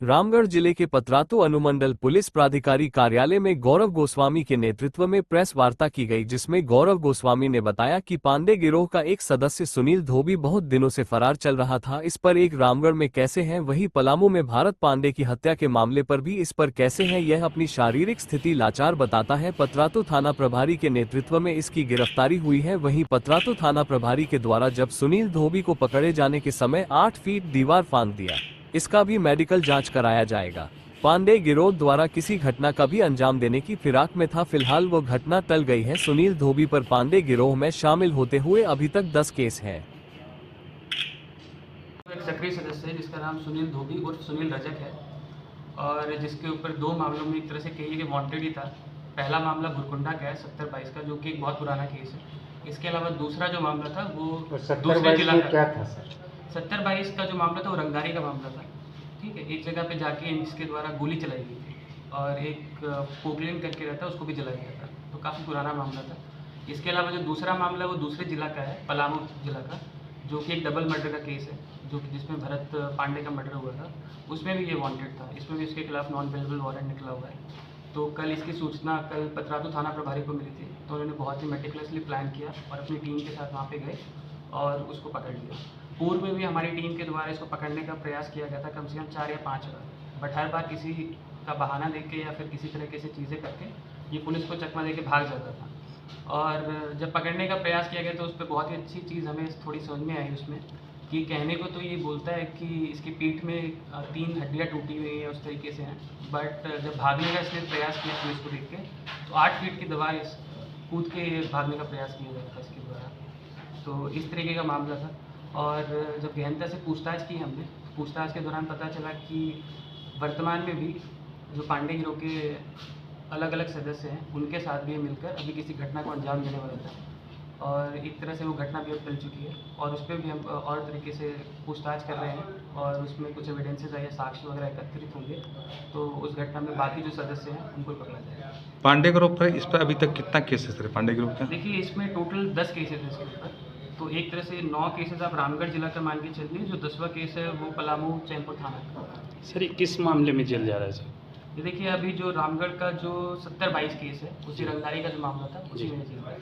रामगढ़ जिले के पतरातू अनुमंडल पुलिस प्राधिकारी कार्यालय में गौरव गोस्वामी के नेतृत्व में प्रेस वार्ता की गई, जिसमें गौरव गोस्वामी ने बताया कि पांडे गिरोह का एक सदस्य सुनील धोबी बहुत दिनों से फरार चल रहा था। इस पर एक रामगढ़ में कैसे हैं, वहीं पलामू में भारत पांडे की हत्या के मामले पर भी इस पर कैसे हैं, यह अपनी शारीरिक स्थिति लाचार बताता है। पतरातू थाना प्रभारी के नेतृत्व में इसकी गिरफ्तारी हुई है। वहीं पतरातू थाना प्रभारी के द्वारा जब सुनील धोबी को पकड़े जाने के समय 8 फीट दीवार फांद दिया, इसका भी मेडिकल जांच कराया जाएगा। पांडे गिरोह द्वारा किसी घटना का भी अंजाम देने की फिराक में था। फिलहाल वो घटना टल गई है। सुनील धोबी पर पांडे गिरोह में शामिल होते हुए अभी तक 10 केस हैं। एक सक्रिय सदस्य है जिसका नाम सुनील धोबी उर्फ सुनील रजक है और जिसके ऊपर 2 मामलों में एक तरह से कहिए कि वांटेड ही था। पहला मामला भुरकुंडा का है 70-22 का, जो कि एक बहुत पुराना केस है। इसके अलावा दूसरा जो मामला था वो दूसरे जिला का क्या था सर? 70-22 का जो मामला था वो रंगारी का मामला था। ठीक है, एक जगह पे जाके इसके द्वारा गोली चलाई गई थी और एक पोकलेन करके रहता है उसको भी जलाया गया था, तो काफ़ी पुराना मामला था। इसके अलावा जो दूसरा मामला है वो दूसरे जिला का है, पलामू जिला का, जो कि एक डबल मर्डर का केस है, जो कि जिसमें भरत पांडे का मर्डर हुआ था। उसमें भी ये वांटेड था, इसमें भी इसके खिलाफ नॉन अवेलेबल वारंट निकला हुआ है। तो कल इसकी सूचना पतरातू थाना प्रभारी को मिली थी, तो उन्होंने बहुत ही मेटिकुलसली प्लान किया और अपनी टीम के साथ वहाँ पे गए और उसको पकड़ लिया। पूर्व में भी हमारी टीम के द्वारा इसको पकड़ने का प्रयास किया गया था कम से कम 4 या 5 बार, बट हर बार किसी का बहाना देके या फिर किसी तरीके से चीज़ें करके ये पुलिस को चकमा देके भाग जाता था। और जब पकड़ने का प्रयास किया गया तो उस पर बहुत ही अच्छी चीज़ हमें थोड़ी समझ में आई उसमें, कि कहने को तो ये बोलता है कि इसकी पीठ में 3 हड्डियाँ टूटी हुई हैं, उस तरीके से हैं, बट जब भागने का इसने प्रयास किया पुलिस को देख के, तो 8 फीट की दीवार कूद के भागने का प्रयास किया गया था इसके द्वारा। तो इस तरीके का मामला था। और जब गहनता से पूछताछ की हमने, पूछताछ के दौरान पता चला कि वर्तमान में भी जो पांडे गिरोह के अलग अलग सदस्य हैं उनके साथ भी मिलकर अभी किसी घटना को अंजाम देने वाला था और एक तरह से वो घटना भी अब टल चुकी है और उस पर भी हम और तरीके से पूछताछ कर रहे हैं और उसमें कुछ एविडेंसेस या साक्ष्य वगैरह एकत्रित होंगे तो उस घटना में बाकी जो सदस्य हैं उनको पकड़ा जाएगा। पांडे ग्रुप पर इस पर अभी तक कितना केसेस है पांडे ग्रुप का? देखिए, इसमें टोटल 10 केसेस हैं इसके ऊपर, तो एक तरह से 9 केसेस आप रामगढ़ जिला का मान के चलिए, जो 10वां केस है वो पलामू चैनपुर थाना का। सर, ये किस मामले में जेल जा रहा है सर? ये देखिए, अभी जो रामगढ़ का जो 70-22 केस है, उसी रंगारी का जो मामला था उसी में जेल है।